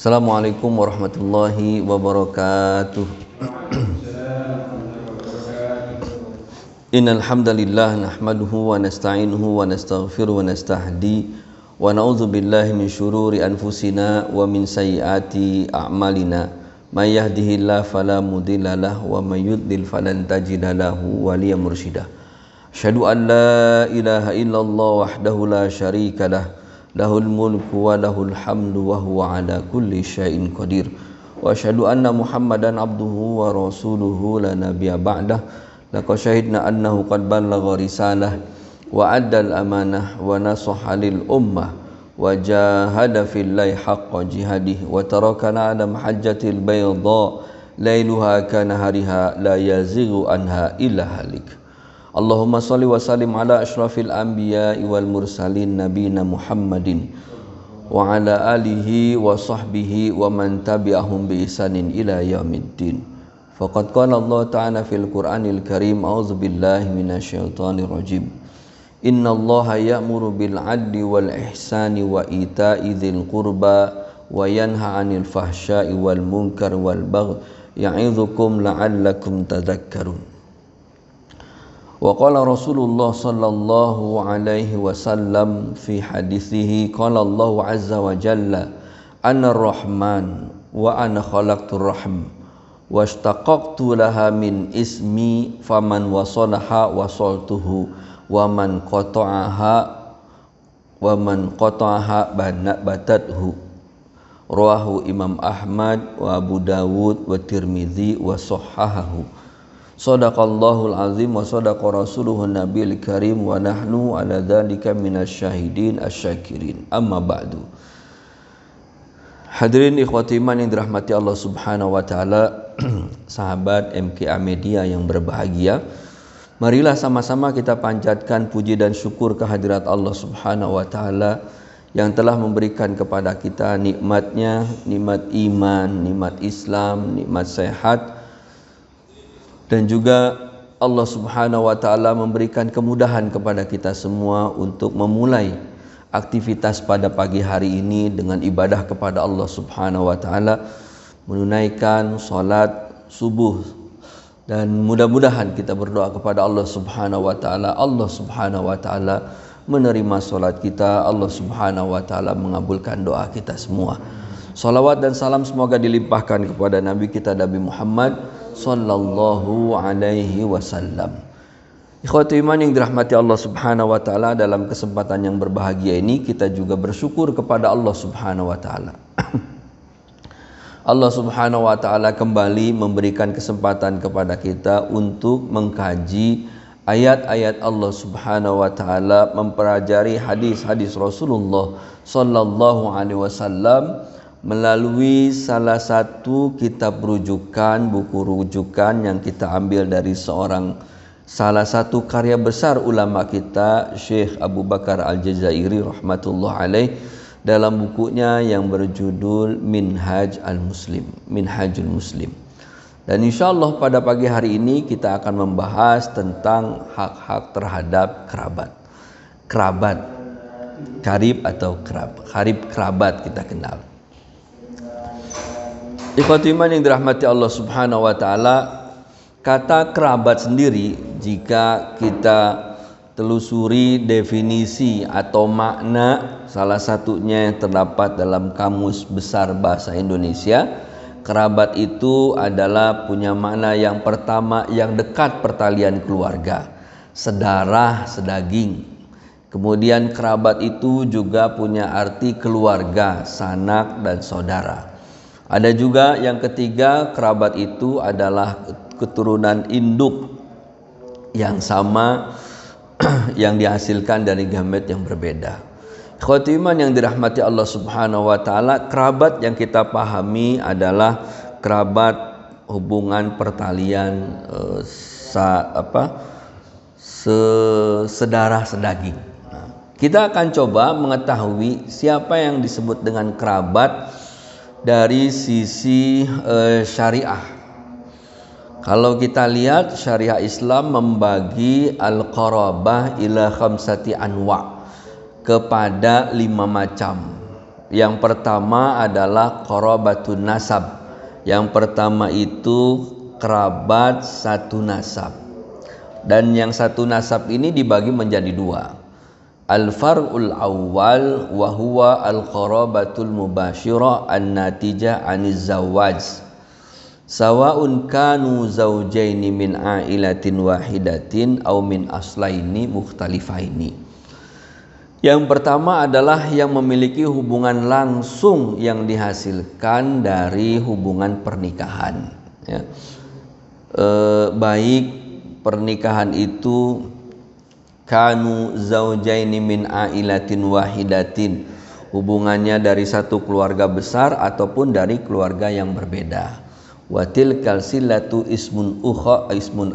Assalamualaikum warahmatullahi wabarakatuh. Innal hamdalillah nahmaduhu wa nasta'inuhu wa nastaghfiruhu wa nastahdi wa na'udzu billahi min syururi anfusina wa min sayyiati a'malina. May yahdihillahu fala mudhillalah wa may yudlil falan tajida lahu waliyan mursyida. Asyhadu an la ilaha illallah wahdahu la syarikalah lahul mulku wa lahul hamdu wa huwa ala kulli syai'in qadir. Wa asyhadu anna Muhammadan abduhu wa rasuluhu la nabiyya ba'dah. Laqad syahidna annahu qad ballagha risalah wa addal amanah wa nasaha lil ummah wa jahada fillahi haqqa jihadih wa tarakana ala mahajjatil bayda lailuha kanahariha la yazighu anha illa halik. Allahumma salli wa sallim ala asyrafil anbiya'i wal mursalin nabiyina Muhammadin wa ala alihi wa sahbihi wa man tabi'ahum bi ihsanin ila yaumiddin. Faqad qala Allah ta'ala fil Qur'anil Karim, a'udzu billahi minasyaitonir rajim. Innallaha ya'muru bil 'adli wal ihsani wa ita'i dzil qurba wa yanha 'anil fahsya'i wal munkar wal baghi ya'idzukum la'allakum tadhakkarun. Wa qala Rasulullah sallallahu alaihi wasallam fi hadithihi, qala Allah azza wa jalla, ana rahman wa ana khalaqtur rahm wa ishtaqaqtu laha min ismi faman wasalaha wasaltuhu wa man qata'aha batathu. Rawahu Imam Ahmad wa Abu Dawud wa Tirmidzi wa sahhahahu. Shadaqallahul azim wa sadaqa rasuluhun nabiyil karim wa nahnu ala dzalika minasyahidin asyakirin. Amma ba'du. Hadirin ikhwati iman yang dirahmati Allah Subhanahu wa taala, sahabat MKA Media yang berbahagia, marilah sama-sama kita panjatkan puji dan syukur kehadirat Allah Subhanahu wa taala yang telah memberikan kepada kita nikmatnya, nikmat iman, nikmat Islam, nikmat sehat. Dan juga Allah Subhanahu wa ta'ala memberikan kemudahan kepada kita semua untuk memulai aktivitas pada pagi hari ini dengan ibadah kepada Allah Subhanahu wa ta'ala, menunaikan salat subuh. Dan mudah-mudahan kita berdoa kepada Allah Subhanahu wa ta'ala, Allah Subhanahu wa ta'ala menerima salat kita, Allah Subhanahu wa ta'ala mengabulkan doa kita semua. Salawat dan salam semoga dilimpahkan kepada Nabi kita Nabi Muhammad sallallahu alaihi wasallam. Ikhwati iman yang dirahmati Allah Subhanahu wa taala, dalam kesempatan yang berbahagia ini kita juga bersyukur kepada Allah Subhanahu wa taala. Allah Subhanahu wa taala kembali memberikan kesempatan kepada kita untuk mengkaji ayat-ayat Allah Subhanahu wa taala, mempelajari hadis-hadis Rasulullah sallallahu alaihi wasallam melalui salah satu kitab rujukan, buku rujukan yang kita ambil dari salah satu karya besar ulama kita, Syekh Abu Bakar Al-Jazairi rahmatullah alaih, dalam bukunya yang berjudul Minhajul Muslim. Dan insyaallah pada pagi hari ini kita akan membahas tentang hak-hak terhadap kerabat, karib atau kerabat kita kenal. Ikhwati iman yang dirahmati Allah Subhanahu wa taala, kata kerabat sendiri jika kita telusuri definisi atau makna, salah satunya yang terdapat dalam Kamus Besar Bahasa Indonesia, kerabat itu adalah punya makna yang pertama yang dekat pertalian keluarga, sedarah sedaging. Kemudian kerabat itu juga punya arti keluarga, sanak dan saudara. Ada juga yang ketiga, kerabat itu adalah keturunan induk yang sama yang dihasilkan dari gamet yang berbeda. Ikhwati iman yang dirahmati Allah Subhanahu wa taala, kerabat yang kita pahami adalah kerabat hubungan pertalian sedarah sedaging. Kita akan coba mengetahui siapa yang disebut dengan kerabat dari sisi syariah. Kalau kita lihat, syariah Islam membagi al-qarabah ila khamsati anwa, kepada 5 macam. Yang pertama adalah qarabatun nasab. Yang pertama itu kerabat satu nasab. Dan yang satu nasab ini dibagi menjadi dua. Al-far'ul awwal wa huwa al-qarabatul mubashirah an-natijah aniz zawaj. Sawa'un kanu zawjaini min ailatin wahidatin aw min aslaini mukhtalifaini. Yang pertama adalah yang memiliki hubungan langsung yang dihasilkan dari hubungan pernikahan, ya. Baik pernikahan itu kanu zaujaini min ailatin wahidatin, hubungannya dari satu keluarga besar ataupun dari keluarga yang berbeda. Wa tilkal silatu ismun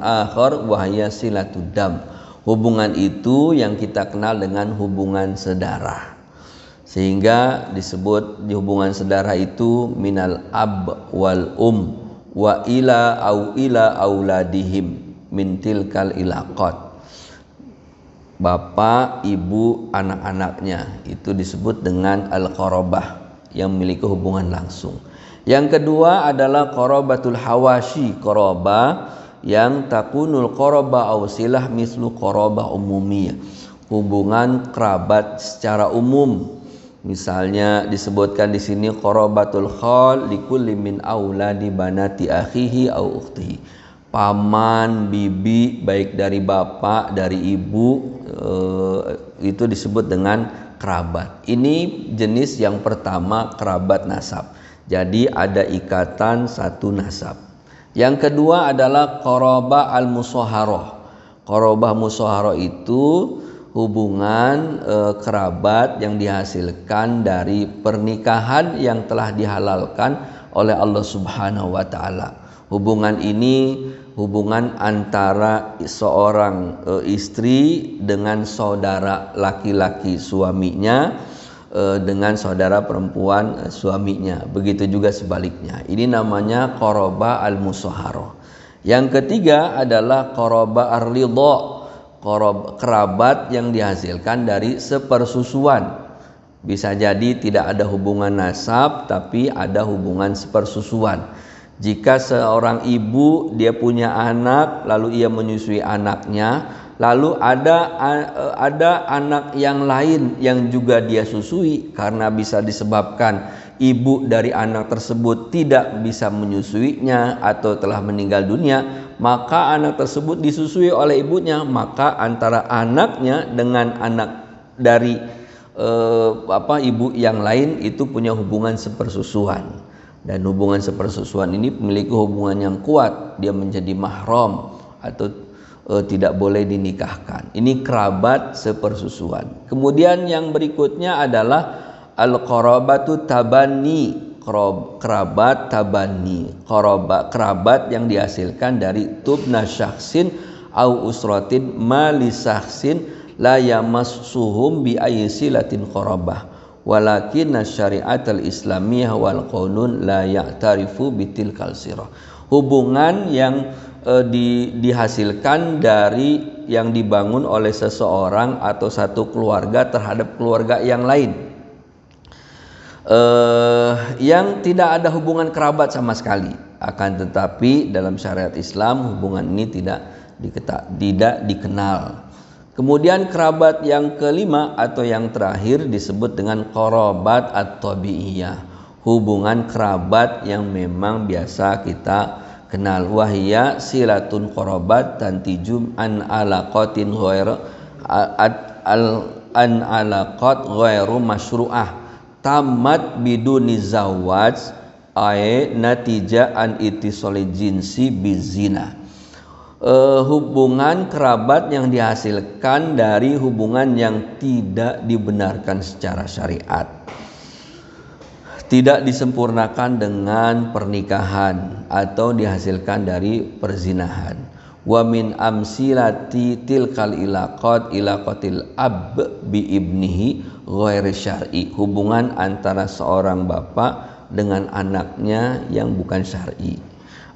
akhar wa hiya silatud dam. Hubungan itu yang kita kenal dengan hubungan saudara. Sehingga disebut di hubungan saudara itu minal ab wal wa ila auladihim min tilkal ilaqat. Bapak, ibu, anak-anaknya itu disebut dengan al-qarabah yang memiliki hubungan langsung. Yang kedua adalah qarabatul hawashi, qarabah yang takunul qarabah aw silah mislu qarabah umumiyah, hubungan kerabat secara umum. Misalnya disebutkan di sini qarabatul khal likulli min auladi banati akhihi aw ukhtihi, paman, bibi baik dari bapak, dari ibu, itu disebut dengan kerabat. Ini jenis yang pertama, kerabat nasab. Jadi ada ikatan satu nasab. Yang kedua adalah qarabah al-musaharah. Qarabah musaharah itu hubungan kerabat yang dihasilkan dari pernikahan yang telah dihalalkan oleh Allah Subhanahu wa taala. Hubungan ini hubungan antara seorang istri dengan saudara laki-laki suaminya, dengan saudara perempuan suaminya. Begitu juga sebaliknya. Ini namanya qarabah al-musaharah. Yang ketiga adalah qarabah ar-ridha, kerabat yang dihasilkan dari sepersusuan. Bisa jadi tidak ada hubungan nasab tapi ada hubungan sepersusuan. Jika seorang ibu dia punya anak lalu ia menyusui anaknya, lalu ada anak yang lain yang juga dia susui, karena bisa disebabkan ibu dari anak tersebut tidak bisa menyusuinya atau telah meninggal dunia, maka anak tersebut disusui oleh ibunya. Maka antara anaknya dengan anak dari ibu yang lain itu punya hubungan sepersusuan. Dan hubungan sepersusuan ini memiliki hubungan yang kuat, dia menjadi mahram atau tidak boleh dinikahkan. Ini kerabat sepersusuan. Kemudian yang berikutnya adalah al-qarabatu tabanni, kerabat tabanni, kerabat yang dihasilkan dari tubna syakhsin au usratin mali syakhsin la yamassuhum bi ayyisilatin qarabah walakin syariat al-islamiyah wal qanun la ya'tarifu bitilkal sirah. Hubungan yang dihasilkan dari yang dibangun oleh seseorang atau satu keluarga terhadap keluarga yang lain, yang tidak ada hubungan kerabat sama sekali. Akan tetapi dalam syariat Islam hubungan ini tidak dikenal. Kemudian kerabat yang kelima atau yang terakhir disebut dengan qarabat at-tabi'iyah, hubungan kerabat yang memang biasa kita kenal. Wahia silatun qarabat tantijum an alaqatin ghairu an alaqat ghairu masyru'ah tamat biduni zawaj ay natija an ittisali jinsi bizina. Hubungan kerabat yang dihasilkan dari hubungan yang tidak dibenarkan secara syariat, tidak disempurnakan dengan pernikahan atau dihasilkan dari perzinahan. Wa min amsilati tilkal ilaqatil ab bi ibnihi ghairi syar'i, hubungan antara seorang bapak dengan anaknya yang bukan syar'i.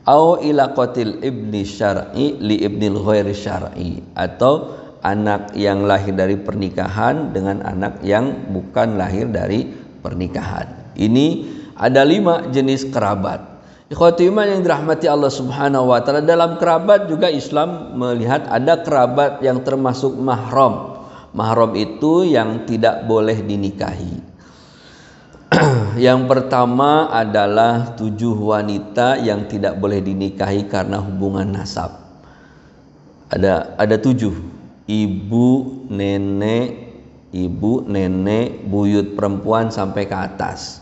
Au ilaqatil ibni syar'i li ibnil ghairi syar'i, atau anak yang lahir dari pernikahan dengan anak yang bukan lahir dari pernikahan. Ini ada 5 jenis kerabat. Ikhwati iman yang dirahmati Allah Subhanahu wa taala, dalam kerabat juga Islam melihat ada kerabat yang termasuk mahram. Mahram itu yang tidak boleh dinikahi. Yang pertama adalah 7 wanita yang tidak boleh dinikahi karena hubungan nasab. Ada 7. Ibu, nenek, buyut perempuan sampai ke atas.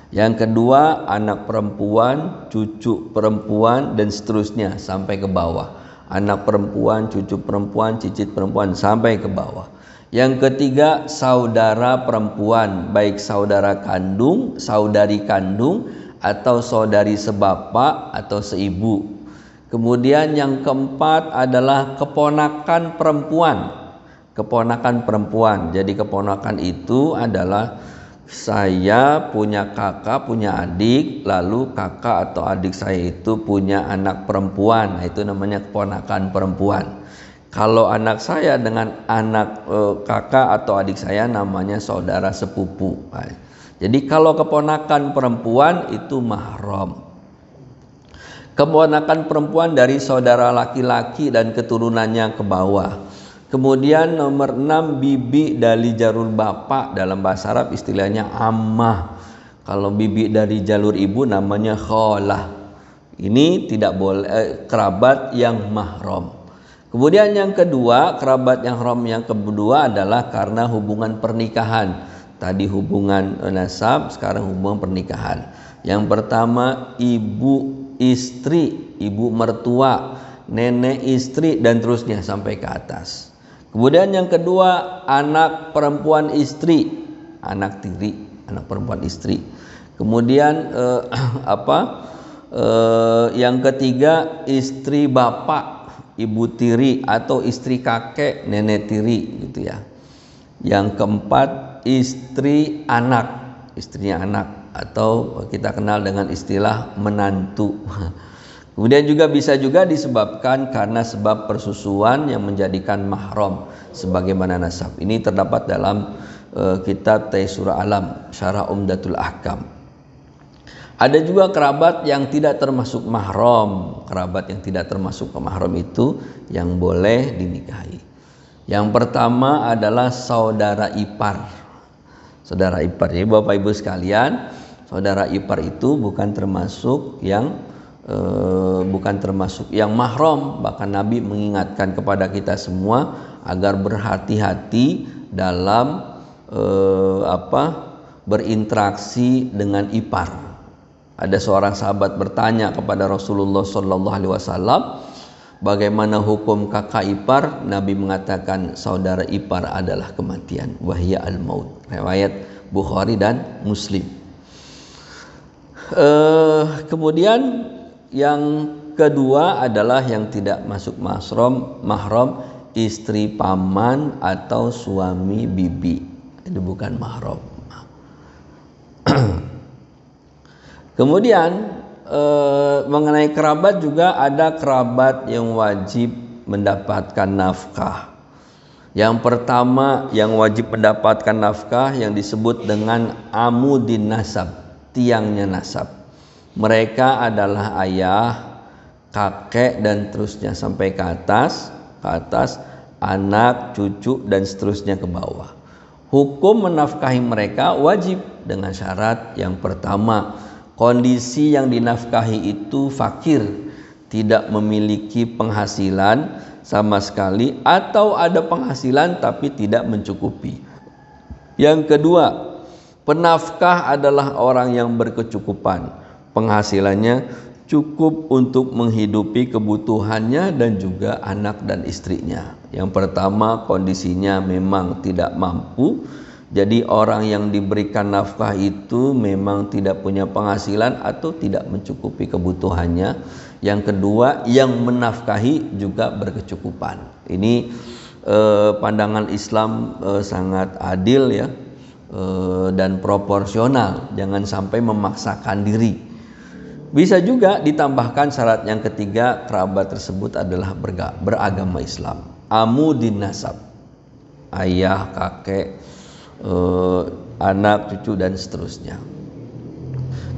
Yang kedua anak perempuan, cucu perempuan, dan seterusnya sampai ke bawah. Anak perempuan, cucu perempuan, cicit perempuan sampai ke bawah. Yang ketiga saudara perempuan, baik saudara kandung, saudari kandung, atau saudari sebapak atau seibu. Kemudian yang keempat adalah keponakan perempuan. Keponakan perempuan. Jadi keponakan itu adalah saya punya kakak, punya adik, lalu kakak atau adik saya itu punya anak perempuan. Nah, itu namanya keponakan perempuan. Kalau anak saya dengan anak kakak atau adik saya namanya saudara sepupu. Nah, jadi kalau keponakan perempuan itu mahram. Keponakan perempuan dari saudara laki-laki dan keturunannya ke bawah. Kemudian nomor 6 bibi dari jalur bapak, dalam bahasa Arab istilahnya ammah. Kalau bibi dari jalur ibu namanya khalah. Ini tidak boleh kerabat yang mahram. Kemudian yang kedua, kerabat yang haram yang kedua adalah karena hubungan pernikahan. Tadi hubungan nasab, sekarang hubungan pernikahan. Yang pertama ibu istri, ibu mertua, nenek istri, dan terusnya sampai ke atas. Kemudian yang kedua anak perempuan istri, anak tiri, anak perempuan istri. Kemudian yang ketiga istri bapak, ibu tiri, atau istri kakek, nenek tiri gitu ya. Yang keempat istri anak, istrinya anak, atau kita kenal dengan istilah menantu. Kemudian juga bisa juga disebabkan karena sebab persusuan yang menjadikan mahram sebagaimana nasab. Ini terdapat dalam kitab Taisur Alam Syarah Umdatul Ahkam. Ada juga kerabat yang tidak termasuk mahram. Kerabat yang tidak termasuk ke mahram itu yang boleh dinikahi. Yang pertama adalah saudara ipar. Saudara ipar. Jadi Bapak Ibu sekalian, saudara ipar itu bukan termasuk yang mahram. Bahkan Nabi mengingatkan kepada kita semua agar berhati-hati dalam berinteraksi dengan ipar. Ada seorang sahabat bertanya kepada Rasulullah SAW, bagaimana hukum kakak ipar? Nabi mengatakan saudara ipar adalah kematian, wahya al-maut. Riwayat Bukhari dan Muslim. Kemudian yang kedua adalah yang tidak masuk mahram, istri paman atau suami bibi. Itu bukan mahram. Kemudian mengenai kerabat juga ada kerabat yang wajib mendapatkan nafkah. Yang pertama yang wajib mendapatkan nafkah yang disebut dengan amudin nasab, tiangnya nasab. Mereka adalah ayah, kakek, dan terusnya sampai ke atas, anak, cucu, dan seterusnya ke bawah. Hukum menafkahi mereka wajib dengan syarat yang pertama, kondisi yang dinafkahi itu fakir, tidak memiliki penghasilan sama sekali, atau ada penghasilan tapi tidak mencukupi. Yang kedua, penafkah adalah orang yang berkecukupan, penghasilannya cukup untuk menghidupi kebutuhannya dan juga anak dan istrinya. Yang pertama, kondisinya memang tidak mampu. Jadi orang yang diberikan nafkah itu memang tidak punya penghasilan atau tidak mencukupi kebutuhannya. Yang kedua, yang menafkahi juga berkecukupan. Ini pandangan Islam sangat adil ya, dan proporsional. Jangan sampai memaksakan diri. Bisa juga ditambahkan syarat yang ketiga, kerabat tersebut adalah beragama Islam. Amudin nasab, ayah, kakek, anak, cucu dan seterusnya.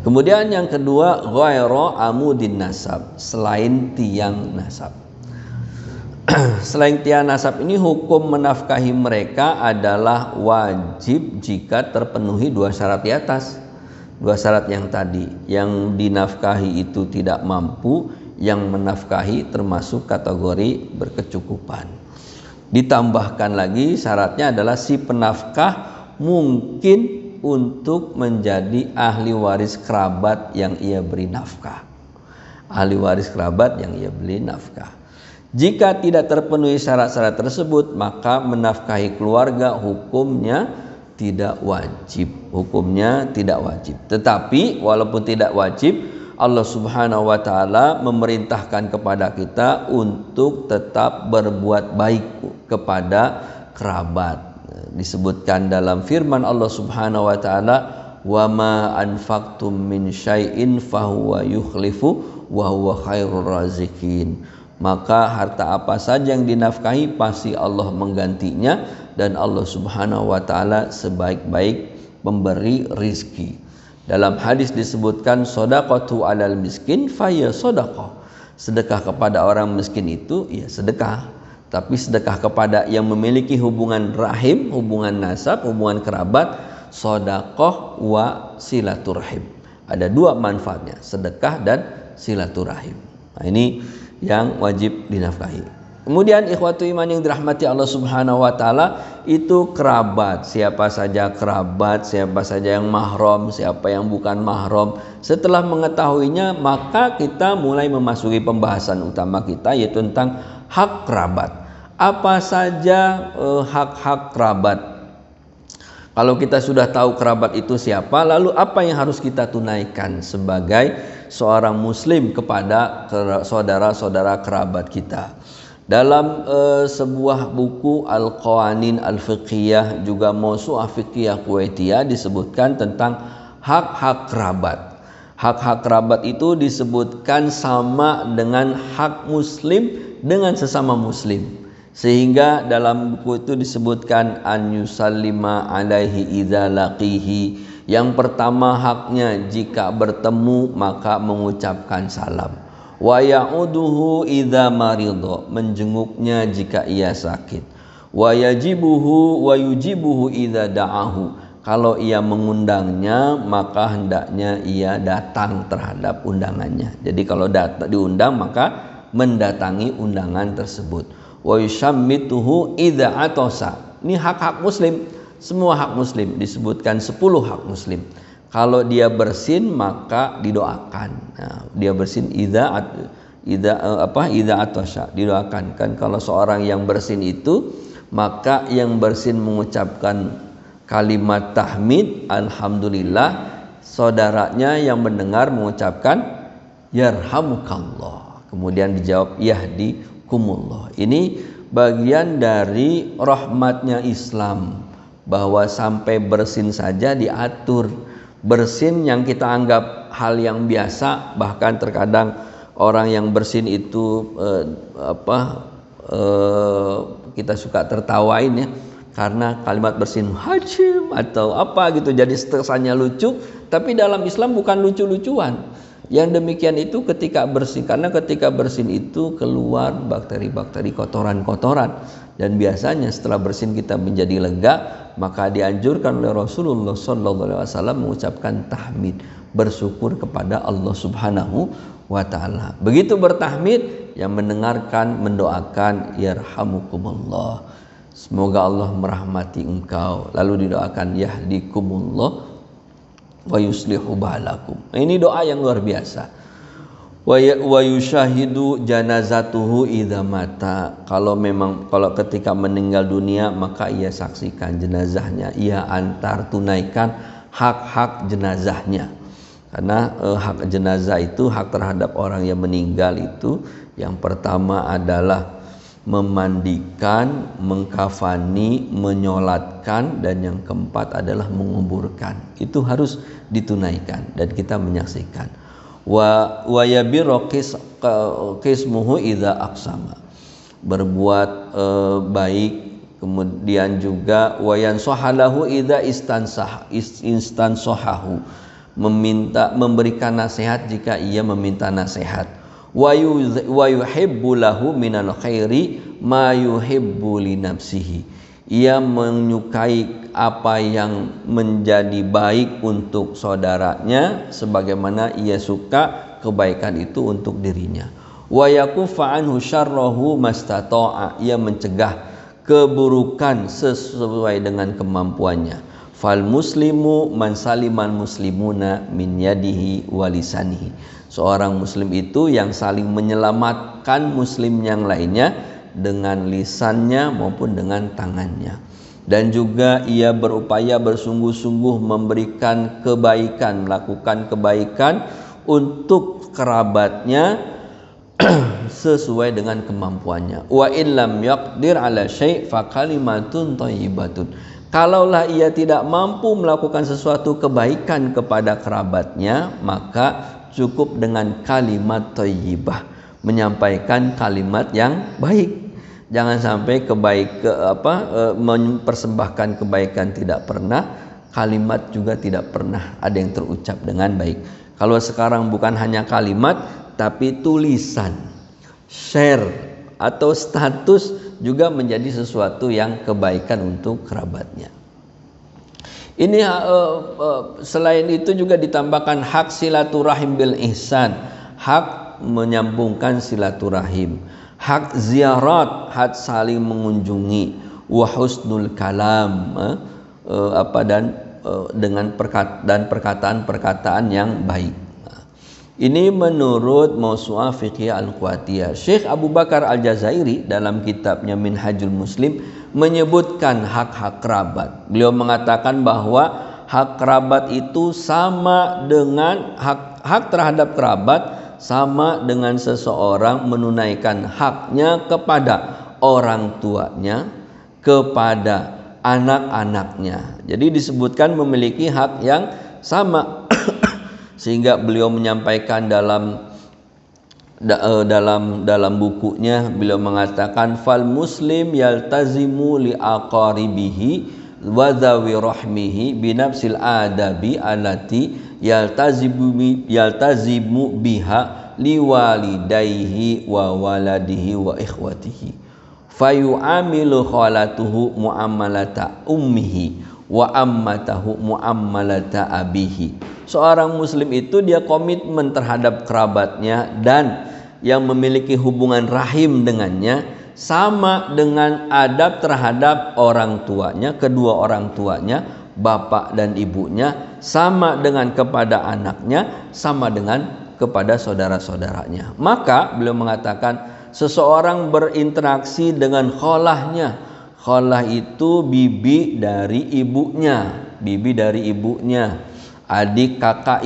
Kemudian yang kedua, ghairu amudin nasab, selain tiang nasab. Selain tiang nasab ini hukum menafkahi mereka adalah wajib jika terpenuhi dua syarat di atas. Dua syarat yang tadi, yang dinafkahi itu tidak mampu, yang menafkahi termasuk kategori berkecukupan. Ditambahkan lagi syaratnya adalah si penafkah mungkin untuk menjadi ahli waris kerabat yang ia beri nafkah. Ahli waris kerabat yang ia beri nafkah. Jika tidak terpenuhi syarat-syarat tersebut, maka menafkahi keluarga hukumnya tidak wajib. Hukumnya tidak wajib. Tetapi walaupun tidak wajib, Allah Subhanahu wa taala memerintahkan kepada kita untuk tetap berbuat baik kepada kerabat. Disebutkan dalam firman Allah Subhanahu wa taala, wa ma anfaqtum min syai'in fahuwa yukhlifu wa huwa khairur raziqin. Maka harta apa saja yang dinafkahi pasti Allah menggantinya, dan Allah Subhanahu wa taala sebaik-baik pemberi rizki. Dalam hadis disebutkan shadaqatu alal miskin faya shadaqah. Sedekah kepada orang miskin itu ya sedekah. Tapi sedekah kepada yang memiliki hubungan rahim, hubungan nasab, hubungan kerabat, sedekah wa silaturahim. Ada dua manfaatnya, sedekah dan silaturahim. Nah, ini yang wajib dinafkahi. Kemudian ikhwatu iman yang dirahmati Allah Subhanahu wa taala, itu kerabat, siapa saja kerabat, siapa saja yang mahram, siapa yang bukan mahram. Setelah mengetahuinya, maka kita mulai memasuki pembahasan utama kita, yaitu tentang hak kerabat. Apa saja hak-hak kerabat? Kalau kita sudah tahu kerabat itu siapa, lalu apa yang harus kita tunaikan sebagai seorang muslim kepada saudara-saudara kerabat kita? Dalam sebuah buku Al-Qawanin Al-Fiqhiyah, juga Mawsu'ah Fiqhiyah Kuwaitiyah, disebutkan tentang hak-hak kerabat. Hak-hak kerabat itu disebutkan sama dengan hak muslim dengan sesama muslim. Sehingga dalam buku itu disebutkan an yusallima alaihi idza laqihi. Yang pertama haknya jika bertemu maka mengucapkan salam. Wa ya'uduhu idza maridha, menjenguknya jika ia sakit. Wa yajibuhu wa yujibuhu idza da'ahu, kalau ia mengundangnya maka hendaknya ia datang terhadap undangannya. Jadi kalau diundang maka mendatangi undangan tersebut. Wa yushammituhu idza atasa. Ini hak-hak muslim, semua hak muslim, disebutkan 10 hak muslim. Kalau dia bersin maka didoakan. Nah, dia bersin idza atasa, didoakan. Kan kalau seorang yang bersin itu, maka yang bersin mengucapkan kalimat tahmid alhamdulillah, saudaranya yang mendengar mengucapkan yarhamukallah, kemudian dijawab yahdikumullah. Ini bagian dari rahmatnya Islam, bahwa sampai bersin saja diatur. Bersin yang kita anggap hal yang biasa, bahkan terkadang orang yang bersin itu kita suka tertawain ya, karena kalimat bersin hajim atau apa gitu, jadi kesannya lucu. Tapi dalam Islam bukan lucu-lucuan. Yang demikian itu ketika bersin, karena ketika bersin itu keluar bakteri-bakteri, kotoran-kotoran, dan biasanya setelah bersin kita menjadi lega, maka dianjurkan oleh Rasulullah SAW mengucapkan tahmid, bersyukur kepada Allah Subhanahu wa ta'ala. Begitu bertahmid, yang mendengarkan mendoakan yarhamukumullah, semoga Allah merahmati engkau, lalu didoakan yahdikumullah wa yuslihu balakum. Ini doa yang luar biasa. Wa yushahidu janazatuhu idza mata. Kalau ketika meninggal dunia maka ia saksikan jenazahnya, ia antar, tunaikan hak-hak jenazahnya. Karena hak jenazah itu, hak terhadap orang yang meninggal itu, yang pertama adalah memandikan, mengkafani, menyolatkan, dan yang keempat adalah menguburkan. Itu harus ditunaikan dan kita menyaksikan. Wa yabiru qismuhu idza aqsama, berbuat baik Kemudian juga wayan sohalahu idza istansohahu, memberikan nasihat jika ia meminta nasihat. Wa yuhibbu lahu minal khairi ma yuhibbu li nafsihi, ia menyukai apa yang menjadi baik untuk saudaranya sebagaimana ia suka kebaikan itu untuk dirinya. Wa yakuffa anhu syarrahu mastata'a, ia mencegah keburukan sesuai dengan kemampuannya. Fal muslimu man saliman muslimuna min yadihi wa lisanihi, seorang muslim itu yang saling menyelamatkan muslim yang lainnya dengan lisannya maupun dengan tangannya. Dan juga ia berupaya bersungguh-sungguh memberikan kebaikan, melakukan kebaikan untuk kerabatnya sesuai dengan kemampuannya. Wa illam yaqdir ala syai' fa kalimatun thayyibatun, kalaulah ia tidak mampu melakukan sesuatu kebaikan kepada kerabatnya, maka cukup dengan kalimat thayyibah, menyampaikan kalimat yang baik. Jangan sampai mempersembahkan kebaikan tidak pernah, kalimat juga tidak pernah ada yang terucap dengan baik. Kalau sekarang bukan hanya kalimat, tapi tulisan, share atau status juga menjadi sesuatu yang kebaikan untuk kerabatnya. Ini selain itu juga ditambahkan hak silaturahim bil ihsan, hak menyambungkan silaturahim, hak ziarat, hak saling mengunjungi, wa husnul kalam, dengan perkataan-perkataan yang baik. Ini menurut Mawsu'ah Fiqhiyah Al-Quwatiyah. Syekh Abu Bakar Al-Jazairi dalam kitabnya Minhajul Muslim menyebutkan hak-hak kerabat. Beliau mengatakan bahwa hak kerabat itu sama dengan hak terhadap kerabat sama dengan seseorang menunaikan haknya kepada orang tuanya, kepada anak-anaknya. Jadi disebutkan memiliki hak yang sama. Sehingga beliau menyampaikan dalam bukunya, beliau mengatakan fal muslim yaltazimu li aqaribihi wa dhawi rahmihi binafsil adabi allati yaltazimu biha liwalidayhi wa waladihi wa ikhwatihi fayu'amilu khalatuhu mu'amalata ummihi wa ammatahu mu'ammalata abihi. Seorang muslim itu dia komitmen terhadap kerabatnya dan yang memiliki hubungan rahim dengannya sama dengan adab terhadap orang tuanya, kedua orang tuanya, bapak dan ibunya, sama dengan kepada anaknya, sama dengan kepada saudara-saudaranya. Maka beliau mengatakan seseorang berinteraksi dengan kholahnya. Kholah itu bibi dari ibunya, adik kakak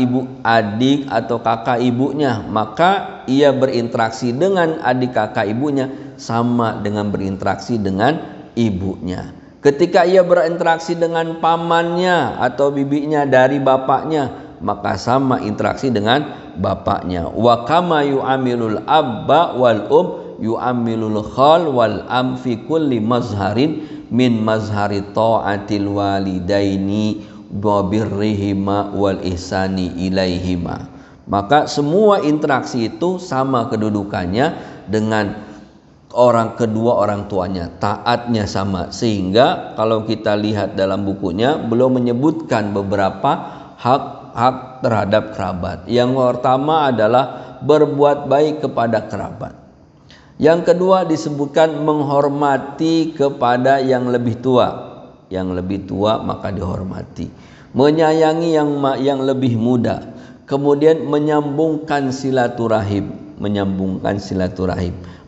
atau kakak ibunya, maka ia berinteraksi dengan adik kakak ibunya sama dengan berinteraksi dengan ibunya. Ketika ia berinteraksi dengan pamannya atau bibinya dari bapaknya, maka sama interaksi dengan bapaknya. Wa kama yu'amilul abba wal yu'amilul khal wal am fi kulli mazharin min mazhari ta'atil walidaini wa birrihima wal ihsani ilaihima. Maka semua interaksi itu sama kedudukannya dengan kedua orang tuanya, taatnya sama. Sehingga kalau kita lihat dalam bukunya, beliau menyebutkan beberapa hak terhadap kerabat. Yang pertama adalah berbuat baik kepada kerabat. Yang kedua disebutkan menghormati kepada yang lebih tua. Yang lebih tua maka dihormati, menyayangi yang lebih muda, kemudian menyambungkan silaturahim,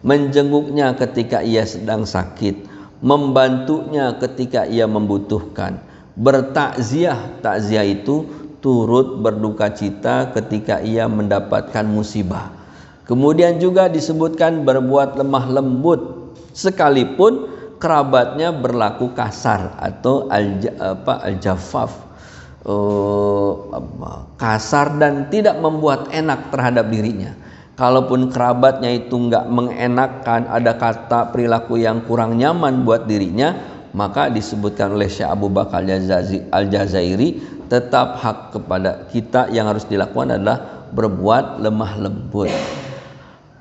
menjenguknya ketika ia sedang sakit, membantunya ketika ia membutuhkan, bertakziah. Takziah itu turut berduka cita ketika ia mendapatkan musibah. Kemudian juga disebutkan berbuat lemah lembut sekalipun kerabatnya berlaku kasar atau al-jafaf, kasar dan tidak membuat enak terhadap dirinya. Kalaupun kerabatnya itu enggak mengenakan, ada kata perilaku yang kurang nyaman buat dirinya, maka disebutkan oleh Syekh Abu Bakar Al-Jazairi, tetap hak kepada kita yang harus dilakukan adalah berbuat lemah lembut.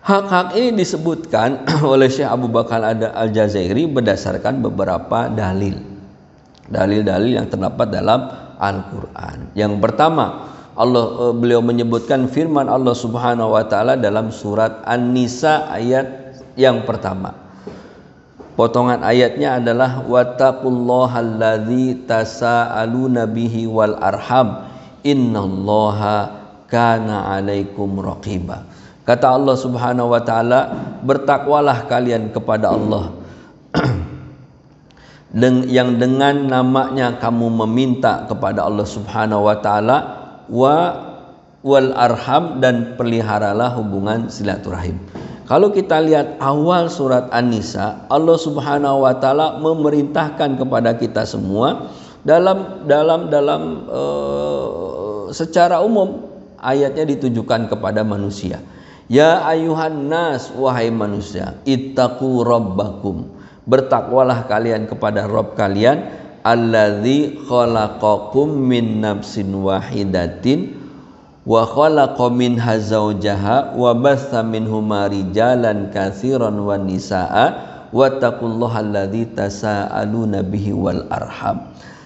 Hak-hak ini disebutkan oleh Syekh Abu Bakar Al-Jazairi berdasarkan beberapa dalil-dalil yang terdapat dalam Al-Quran. Yang pertama, beliau menyebutkan firman Allah Subhanahu wa taala dalam surat An-Nisa ayat yang pertama. Potongan ayatnya adalah wattaqullahal tasaaluna bihi wal arham innallaha kana 'alaikum raqiba. Kata Allah Subhanahu wa taala, bertakwalah kalian kepada Allah yang dengan namanya kamu meminta kepada Allah Subhanahu wa taala, wal arham, dan peliharalah hubungan silaturahim. Kalau kita lihat awal surat An-Nisa, Allah Subhanahu wa taala memerintahkan kepada kita semua secara umum. Ayatnya ditujukan kepada manusia. Ya ayuhan nas, wahai manusia, ittaqu rabbakum, bertakwalah kalian kepada Rabb kalian, alladzi khalaqakum min nafsin wahidatin wa khalaqa minha zawjaha wa batha minhuma rijalan katsiran wan nisaa wattaqullaha alladzi tasaaluna bihi wal arham.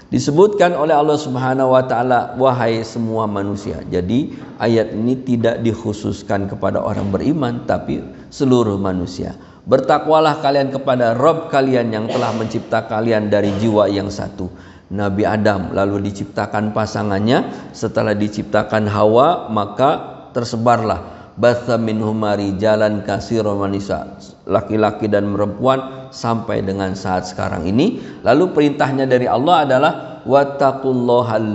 Disebutkan oleh Allah Subhanahu wa taala, wahai semua manusia. Jadi ayat ini tidak dikhususkan kepada orang beriman, tapi seluruh manusia. Bertakwalah kalian kepada Rabb kalian yang telah mencipta kalian dari jiwa yang satu, Nabi Adam, lalu diciptakan pasangannya. Setelah diciptakan Hawa, maka tersebarlah batha minhuma rijalan katsiran wan nisa, laki-laki dan perempuan sampai dengan saat sekarang ini. Lalu perintahnya dari Allah adalah wattaqullahal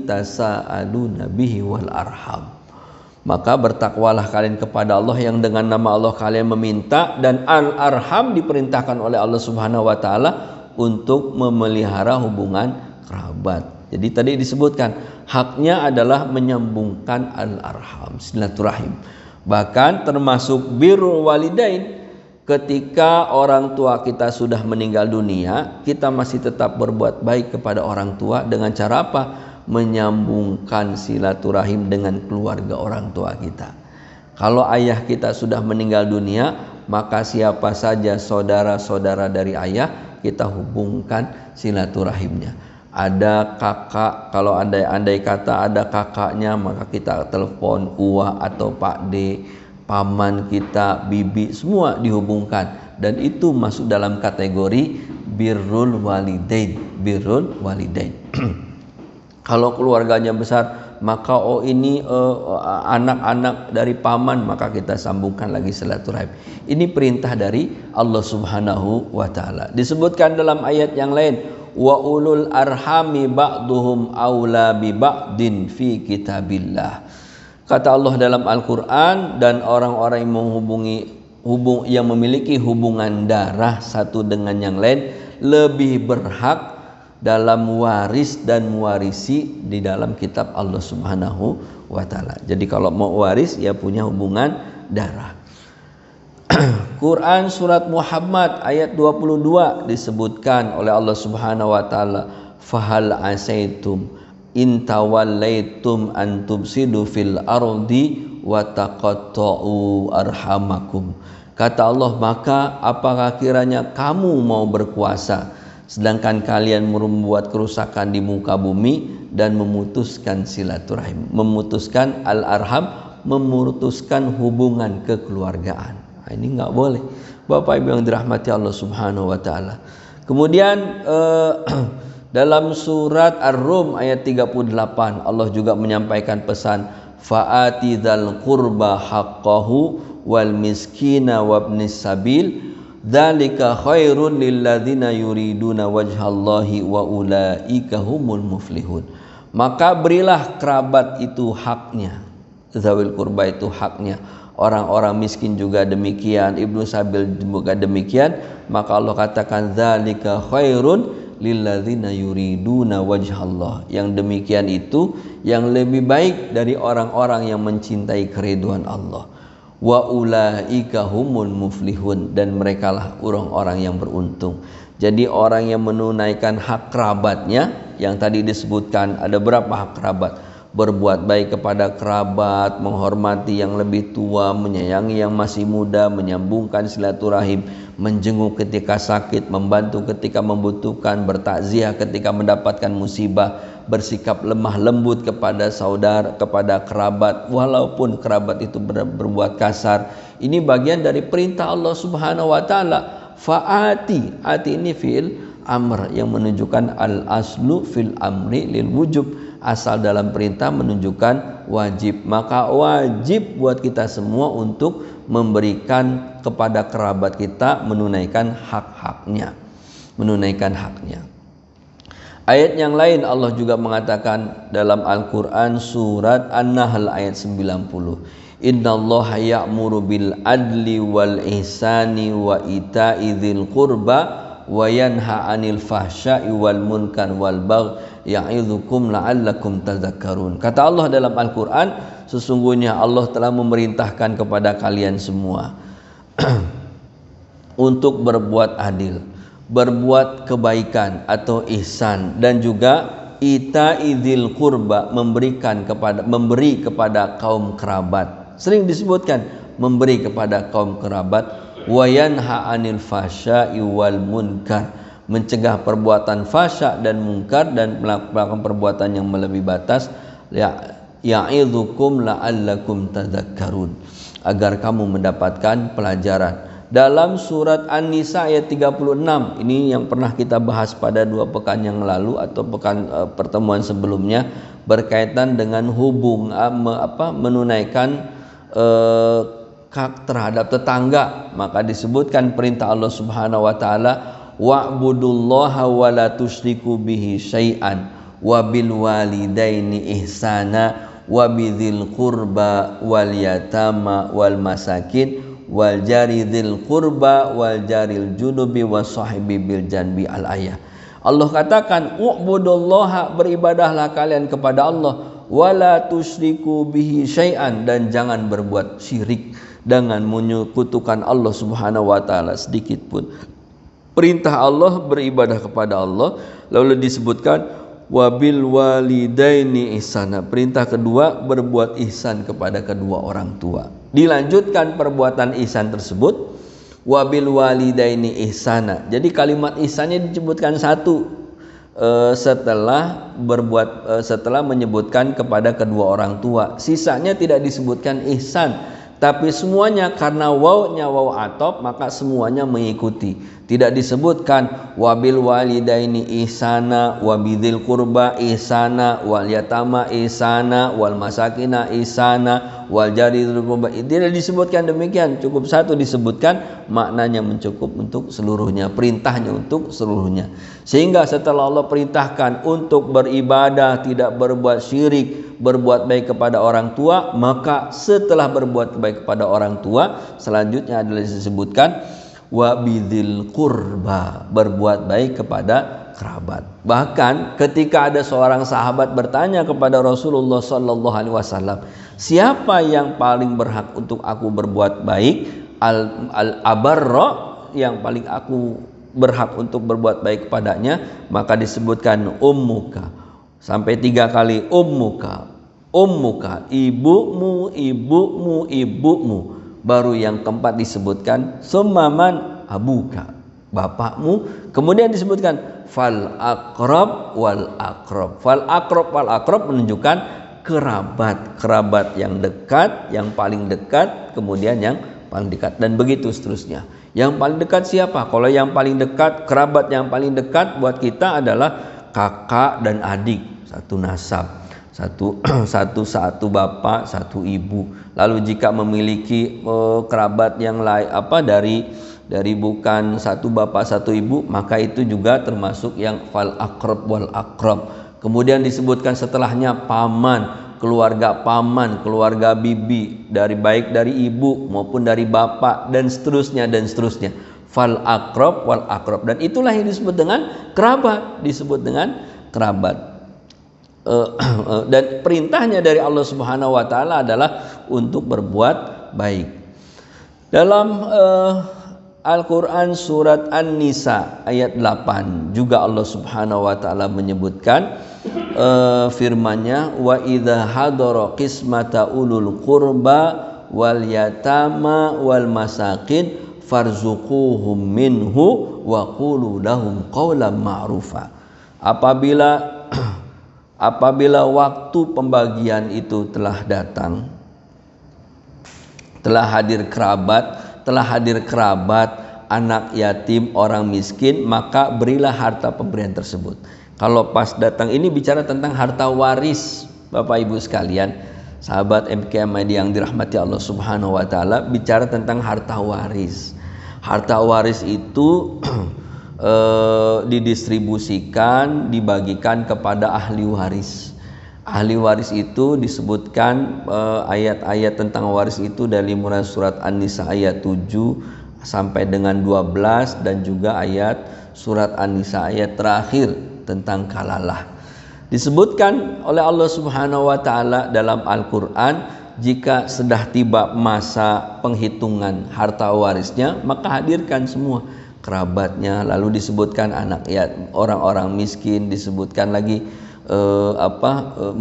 tasaaluna bihi wal arham. Maka bertakwalah kalian kepada Allah yang dengan nama Allah kalian meminta, dan al-arham diperintahkan oleh Allah Subhanahu wa taala untuk memelihara hubungan kerabat. Jadi tadi disebutkan haknya adalah menyambungkan al-arham, silaturahim. Bahkan termasuk birrul walidain, ketika orang tua kita sudah meninggal dunia, kita masih tetap berbuat baik kepada orang tua dengan cara apa? Menyambungkan silaturahim dengan keluarga orang tua kita. Kalau ayah kita sudah meninggal dunia, maka siapa saja saudara-saudara dari ayah kita hubungkan silaturahimnya. Ada kakak, kalau andai kata ada kakaknya, maka kita telepon uwa atau Pak D, paman kita, bibi, semua dihubungkan, dan itu masuk dalam kategori birrul walidain. Kalau keluarganya besar, maka ini anak-anak dari paman, maka kita sambungkan lagi silaturahim. Ini perintah dari Allah Subhanahu wa taala. Disebutkan dalam ayat yang lain, wa ulul arhami ba'duhum aula bi ba'din fi kitabillah. Kata Allah dalam Al-Qur'an, dan orang-orang yang memiliki hubungan darah satu dengan yang lain lebih berhak dalam waris dan mewarisi di dalam kitab Allah Subhanahu wa taala. Jadi kalau mau waris ya punya hubungan darah. Quran surat Muhammad ayat 22 disebutkan oleh Allah Subhanahu wa taala, fahal asaitum in tawallaitum an tubsidu fil ardi wa taqatta'u arhamakum. Kata Allah, maka apakah kiranya kamu mau berkuasa sedangkan kalian membuat kerusakan di muka bumi dan memutuskan silaturahim, memutuskan al-arham, memutuskan hubungan kekeluargaan. Nah, ini enggak boleh, Bapak Ibu yang dirahmati Allah Subhanahu wa taala. Kemudian dalam surat Ar-Rum ayat 38 Allah juga menyampaikan pesan, fa'ati dzal qurba haqqahu wal miskina wabnis sabil dzalika khairun lilladzina yuriduna wajhallahi wa ulaika humul muflihun. Maka berilah kerabat itu haknya, zawil qurba itu haknya, orang-orang miskin juga demikian, ibnu sabil juga demikian. Maka Allah katakan dzalika khairun lilladzina yuriduna wajhallah, yang demikian itu yang lebih baik dari orang-orang yang mencintai keridhaan Allah. wa ulaika humul muflihun, dan merekalah orang-orang yang beruntung. Jadi orang yang menunaikan hak kerabatnya, yang tadi disebutkan ada berapa hak kerabat: berbuat baik kepada kerabat, menghormati yang lebih tua, menyayangi yang masih muda, menyambungkan silaturahim, menjenguk ketika sakit, membantu ketika membutuhkan, bertakziah ketika mendapatkan musibah, bersikap lemah lembut kepada saudara, kepada kerabat walaupun kerabat itu berbuat kasar. Ini bagian dari perintah Allah Subhanahu wa taala. Faati, ati ini fi'il amr yang menunjukkan al aslu fil amri lil wujub, asal dalam perintah menunjukkan wajib. Maka wajib buat kita semua untuk memberikan kepada kerabat kita, menunaikan hak-haknya, menunaikan haknya. Ayat yang lain Allah juga mengatakan dalam Al-Quran surat An-Nahl ayat 90, Innallaha ya'muru bil adli wal ihsani wa ita'i dzil qurba wa yanha 'anil fahsya'i wal munkar wal baghi ya'idzukum la'allakum tadhakkarun. Kata Allah dalam Al-Quran, sesungguhnya Allah telah memerintahkan kepada kalian semua untuk berbuat adil, berbuat kebaikan atau ihsan, dan juga ita'idil qurba, memberi kepada kaum kerabat. Sering disebutkan memberi kepada kaum kerabat. Wa yanha 'anil fahsya'i wal munkar, mencegah perbuatan fasya dan munkar dan melakukan perbuatan yang melebihi batas. Ya'idzukum la'allakum tadhakkarun, agar kamu mendapatkan pelajaran. Dalam surat An-Nisa ayat 36, ini yang pernah kita bahas pada 2 pekan yang lalu atau pertemuan sebelumnya, berkaitan dengan menunaikan hak terhadap tetangga. Maka disebutkan perintah Allah Subhanahu wa taala, wa'budullaha wa la tusyriku bihi syai'an wa bil walidaini ihsana wa bidzil qurba wal yatama wal masakin wal jari dzil qurba wal jaril junubi was sahibi bil janbi al ayah. Allah katakan, u'budullaha, beribadahlah kalian kepada Allah, wala tusyriku bihi syai'an, dan jangan berbuat syirik, dengan menyekutukan Allah Subhanahu wa taala sedikit pun. Perintah Allah beribadah kepada Allah, lalu disebutkan wabil walidaini ihsana. Perintah kedua, berbuat ihsan kepada kedua orang tua. Dilanjutkan perbuatan ihsan tersebut, wabil walidaini ihsana. Jadi kalimat ihsannya disebutkan satu setelah menyebutkan kepada kedua orang tua. Sisanya tidak disebutkan ihsan, tapi semuanya karena wawnya waw atop, maka semuanya mengikuti. Tidak disebutkan wabil walidaini ihsana, wabidzil qurba ihsana, wal yatama ihsana, wal masakina ihsana, wal jari dzil qurba. Tidak disebutkan demikian, cukup satu disebutkan, maknanya mencukup untuk seluruhnya, perintahnya untuk seluruhnya. Sehingga setelah Allah perintahkan untuk beribadah, tidak berbuat syirik, berbuat baik kepada orang tua, maka setelah berbuat baik kepada orang tua, selanjutnya adalah disebutkan wa bidzil qurba, berbuat baik kepada kerabat. Bahkan ketika ada seorang sahabat bertanya kepada Rasulullah sallallahu alaihi wasallam, siapa yang paling berhak untuk aku berbuat baik? Al-abarra, yang paling aku berhak untuk berbuat baik kepadanya, maka disebutkan ummuka, sampai 3 kali ummuka, ummuka, ibumu, ibumu, ibumu. Baru yang keempat disebutkan summaman abuka, bapakmu. Kemudian disebutkan fal aqrab wal aqrab. Fal aqrab wal aqrab menunjukkan kerabat yang dekat, yang paling dekat, kemudian yang paling dekat, dan begitu seterusnya. Yang paling dekat siapa? Kalau yang paling dekat, kerabat yang paling dekat buat kita adalah kakak dan adik, satu nasab, satu bapak, satu ibu. Lalu jika memiliki kerabat yang lain dari bukan satu bapak satu ibu, maka itu juga termasuk yang fal aqrab wal aqrab. Kemudian disebutkan setelahnya paman, keluarga bibi, baik dari ibu maupun dari bapak, dan seterusnya dan seterusnya. Fal aqrab wal aqrab, dan itulah yang disebut dengan kerabat, dan perintahnya dari Allah Subhanahu wa taala adalah untuk berbuat baik. Dalam Al-Quran surat An-Nisa ayat 8 juga Allah Subhanahu wa taala menyebutkan firman-Nya, wa idza hadara qismata ulul qurba wal yatama wal masakin farzuquhum minhu wa qulu lahum qawlan ma'rufa. Apabila waktu pembagian itu telah datang, telah hadir kerabat, anak yatim, orang miskin, maka berilah harta pemberian tersebut. Kalau pas datang ini bicara tentang harta waris, Bapak Ibu sekalian, sahabat MKM yang dirahmati Allah Subhanahu wa taala, bicara tentang harta waris. Harta waris itu didistribusikan, dibagikan kepada ahli waris. Ahli waris itu disebutkan ayat-ayat tentang waris itu dari mulai surat An-Nisa ayat 7 sampai dengan 12 dan juga ayat surat An-Nisa ayat terakhir tentang kalalah. Disebutkan oleh Allah Subhanahu wa taala dalam Al-Qur'an, jika sudah tiba masa penghitungan harta warisnya, maka hadirkan semua kerabatnya, lalu disebutkan anak orang-orang miskin, disebutkan lagi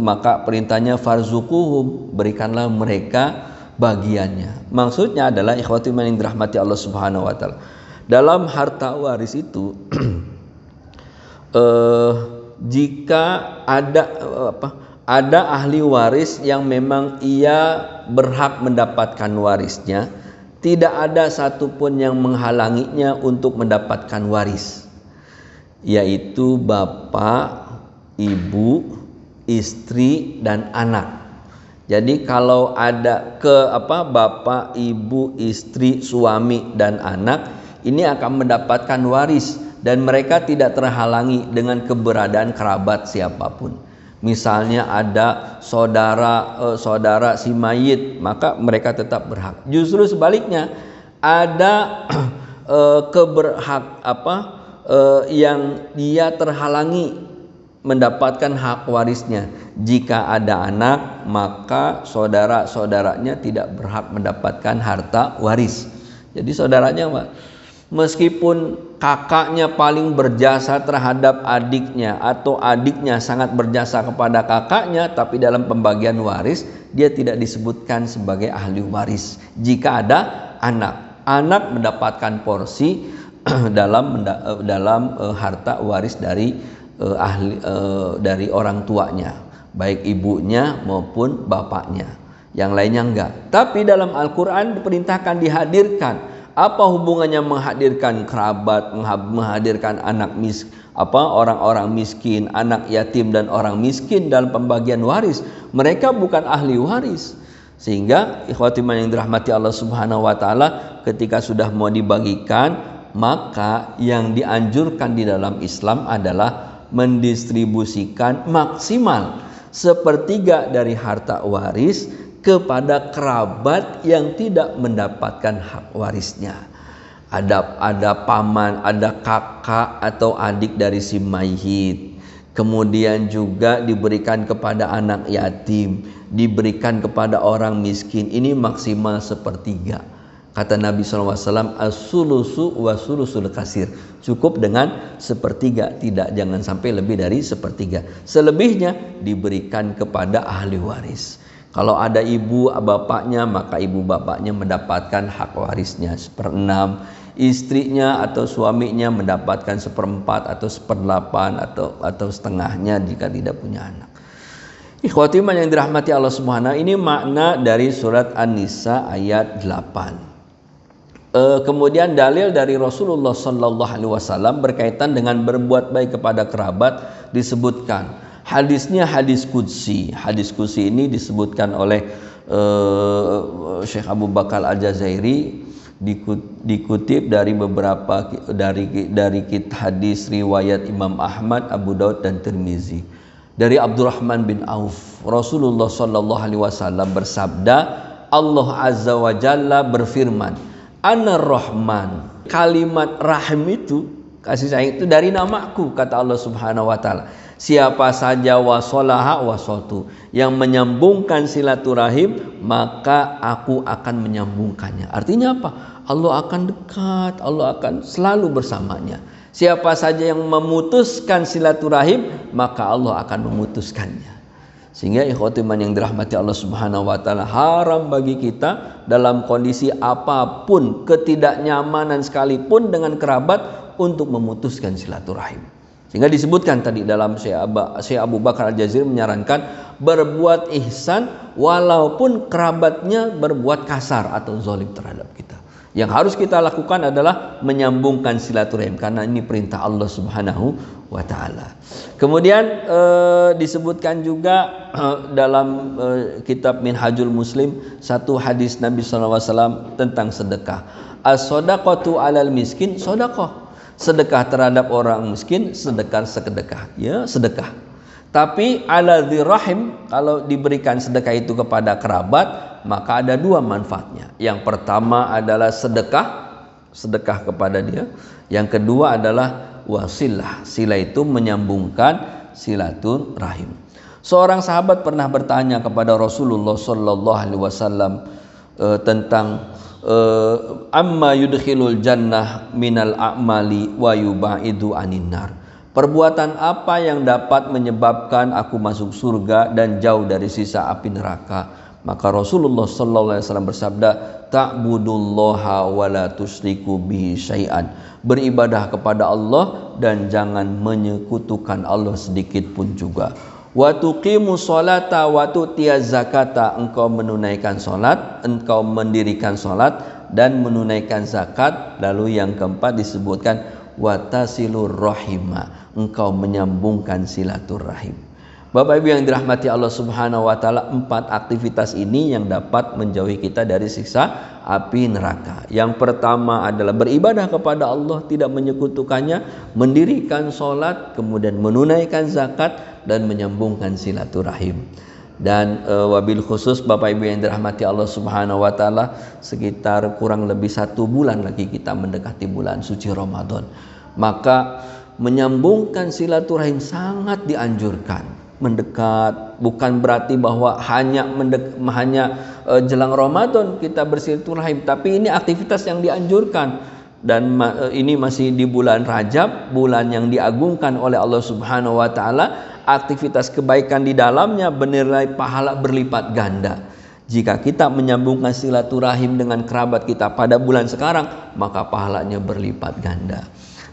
maka perintahnya farzuquhum, berikanlah mereka bagiannya. Maksudnya adalah ikhwati yang dirahmati Allah Subhanahu wa taala, dalam harta waris itu jika ada ahli waris yang memang ia berhak mendapatkan warisnya, tidak ada satupun yang menghalanginya untuk mendapatkan waris, yaitu bapak, ibu, istri, dan anak. Jadi kalau ada bapak, ibu, istri, suami, dan anak, ini akan mendapatkan waris dan mereka tidak terhalangi dengan keberadaan kerabat siapapun. Misalnya ada saudara si mayit, maka mereka tetap berhak. Justru sebaliknya, ada yang dia terhalangi mendapatkan hak warisnya. Jika ada anak, maka saudara-saudaranya tidak berhak mendapatkan harta waris. Jadi saudaranya, meskipun kakaknya paling berjasa terhadap adiknya atau adiknya sangat berjasa kepada kakaknya, tapi dalam pembagian waris dia tidak disebutkan sebagai ahli waris. Jika ada anak mendapatkan porsi dalam harta waris dari dari orang tuanya, baik ibunya maupun bapaknya. Yang lainnya enggak. Tapi dalam Al-Quran diperintahkan dihadirkan. Apa hubungannya menghadirkan kerabat, menghadirkan orang-orang miskin, anak yatim dan orang miskin dalam pembagian waris? Mereka bukan ahli waris. Sehingga ikhwati yang dirahmati Allah Subhanahu wa taala, ketika sudah mau dibagikan, maka yang dianjurkan di dalam Islam adalah mendistribusikan maksimal 1/3 dari harta waris kepada kerabat yang tidak mendapatkan hak warisnya. Ada paman, ada kakak atau adik dari si mayit. Kemudian juga diberikan kepada anak yatim, diberikan kepada orang miskin. Ini maksimal 1/3. Kata Nabi SAW, as-sulusu wa sulusul kasir. Cukup dengan 1/3, jangan sampai lebih dari 1/3. Selebihnya diberikan kepada ahli waris. Kalau ada ibu bapaknya, maka ibu bapaknya mendapatkan hak warisnya 1/6. Istrinya atau suaminya mendapatkan 1/4 atau 1/8 atau setengahnya jika tidak punya anak. Ikhwati yang dirahmati Allah Subhanahu, ini makna dari surat An-Nisa ayat 8. Kemudian dalil dari Rasulullah Sallallahu Alaihi Wasallam berkaitan dengan berbuat baik kepada kerabat disebutkan. Hadisnya hadis qudsi. Hadis qudsi ini disebutkan oleh Syekh Abu Bakar Al-Jazairi, dikutip dari beberapa dari hadis riwayat Imam Ahmad, Abu Daud dan Tirmizi. Dari Abdurrahman bin Auf, Rasulullah Sallallahu Alaihi Wasallam bersabda, Allah Azza wa Jalla berfirman, Anar-Rahman. Kalimat rahim itu, kasih sayang itu dari namaku, kata Allah Subhanahu wa taala. Siapa saja wasolaha wasoltu, yang menyambungkan silaturahim, maka aku akan menyambungkannya. Artinya apa? Allah akan dekat, Allah akan selalu bersamanya. Siapa saja yang memutuskan silaturahim, maka Allah akan memutuskannya. Sehingga ikhwati iman yang dirahmati Allah Subhanahu wa taala, haram bagi kita dalam kondisi apapun, ketidaknyamanan sekalipun dengan kerabat, untuk memutuskan silaturahim. Sehingga disebutkan tadi dalam Syekh Abu Bakar Al-Jazir menyarankan berbuat ihsan walaupun kerabatnya berbuat kasar atau zalim terhadap kita. Yang harus kita lakukan adalah menyambungkan silaturahim, karena ini perintah Allah Subhanahu wa taala. Kemudian disebutkan juga dalam kitab Minhajul Muslim satu hadis Nabi SAW tentang sedekah. As-shadaqatu 'alal miskin shadaqah. Sedekah terhadap orang miskin sedekah sekedekah, ya sedekah. Tapi ala dzirrahim, kalau diberikan sedekah itu kepada kerabat, maka ada dua manfaatnya. Yang pertama adalah sedekah kepada dia. Yang kedua adalah wasilah. Sila itu menyambungkan silaturahim. Seorang sahabat pernah bertanya kepada Rasulullah sallallahu alaihi wasallam tentang amma yudkhilul jannah minal a'mali wa yubaidu anin nar. Perbuatan apa yang dapat menyebabkan aku masuk surga dan jauh dari sisa api neraka? Maka Rasulullah sallallahu alaihi wasallam bersabda, ta'budullaha wa la tusyriku bihi syai'an. Beribadah kepada Allah dan jangan menyekutukan Allah sedikit pun juga. Wa tuqimu sholata wa tu'tiyaz zakata, engkau menunaikan salat, engkau mendirikan salat dan menunaikan zakat. Lalu yang keempat disebutkan wa tasilur rahima, engkau menyambungkan silaturahim. Bapak Ibu yang dirahmati Allah Subhanahu wa taala, 4 aktivitas ini yang dapat menjauhi kita dari siksa api neraka. Yang pertama adalah beribadah kepada Allah, tidak menyekutukannya, mendirikan salat, kemudian menunaikan zakat dan menyambungkan silaturahim. Dan wabil khusus Bapak Ibu yang dirahmati Allah Subhanahu wa taala, sekitar kurang lebih 1 bulan lagi kita mendekati bulan suci Ramadan. Maka menyambungkan silaturahim sangat dianjurkan. Mendekat bukan berarti bahwa hanya jelang Ramadan kita bersilaturahim, tapi ini aktivitas yang dianjurkan. Dan ini masih di bulan Rajab, bulan yang diagungkan oleh Allah Subhanahu wa taala. Aktivitas kebaikan di dalamnya bernilai pahala berlipat ganda. Jika kita menyambungkan silaturahim dengan kerabat kita pada bulan sekarang, maka pahalanya berlipat ganda.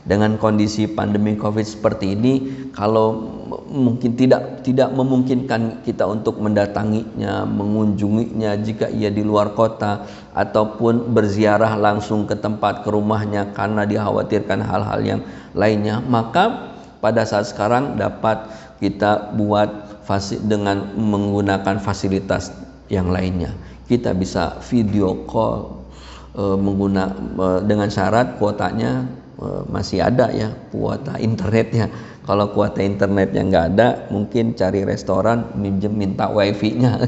Dengan kondisi pandemi Covid seperti ini, kalau mungkin tidak memungkinkan kita untuk mendatanginya, mengunjunginya jika ia di luar kota, ataupun berziarah langsung ke tempat, ke rumahnya karena dikhawatirkan hal-hal yang lainnya, maka pada saat sekarang dapat kita buat dengan menggunakan fasilitas yang lainnya. Kita bisa video call dengan syarat kuotanya masih ada ya, kuota internetnya. Kalau kuota internetnya nggak ada, mungkin cari restoran, minta wifi-nya,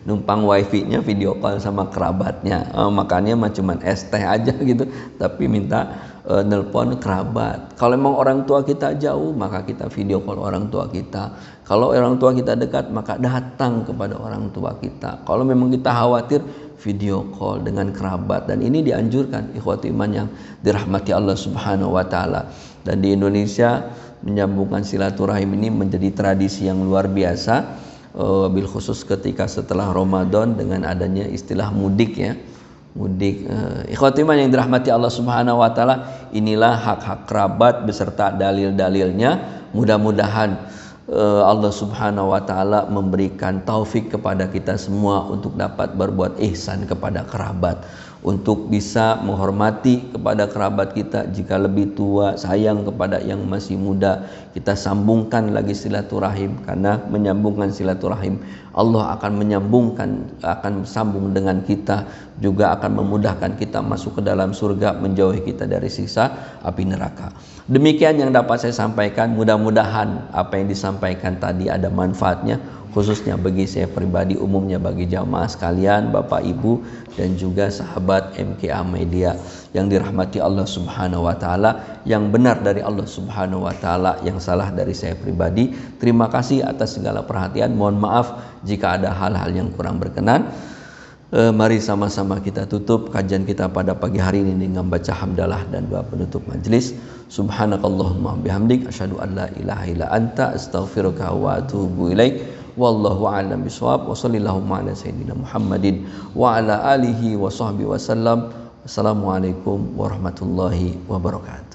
numpang wifi-nya, video call sama kerabatnya. Makannya mah cuman es teh aja gitu, tapi minta nelpon kerabat. Kalau memang orang tua kita jauh, maka kita video call orang tua kita. Kalau orang tua kita dekat, maka datang kepada orang tua kita. Kalau memang kita khawatir, video call dengan kerabat. Dan ini dianjurkan ikhwati iman yang dirahmati Allah Subhanahu wa taala. Dan di Indonesia menyambungkan silaturahim ini menjadi tradisi yang luar biasa, bil khusus ketika setelah Ramadan dengan adanya istilah mudik ya. Mudik, ikhwati iman yang dirahmati Allah Subhanahu wa taala, inilah hak-hak kerabat beserta dalil-dalilnya. Mudah-mudahan Allah Subhanahu wa taala memberikan taufik kepada kita semua untuk dapat berbuat ihsan kepada kerabat, untuk bisa menghormati kepada kerabat kita. Jika lebih tua, sayang kepada yang masih muda, kita sambungkan lagi silaturahim, karena menyambungkan silaturahim Allah akan menyambungkan, akan sambung dengan kita, juga akan memudahkan kita masuk ke dalam surga, menjauhi kita dari siksa api neraka. Demikian yang dapat saya sampaikan. Mudah-mudahan apa yang disampaikan tadi ada manfaatnya, khususnya bagi saya pribadi, umumnya bagi jamaah sekalian, Bapak Ibu dan juga sahabat MKA Media yang dirahmati Allah Subhanahu wa taala, yang benar dari Allah Subhanahu wa taala, yang salah dari saya pribadi. Terima kasih atas segala perhatian. Mohon maaf jika ada hal-hal yang kurang berkenan. Mari sama-sama kita tutup kajian kita pada pagi hari ini dengan baca hamdalah dan doa penutup majelis. Subhanakallahumma bihamdik asyhadu an la ilaha illa anta astaghfiruka wa atubu ilaik. Wallahu a'lam bishawab. Wa sallallahu ala sayyidina Muhammadin wa ala alihi wa sahbihi wasallam. Assalamualaikum warahmatullahi wabarakatuh.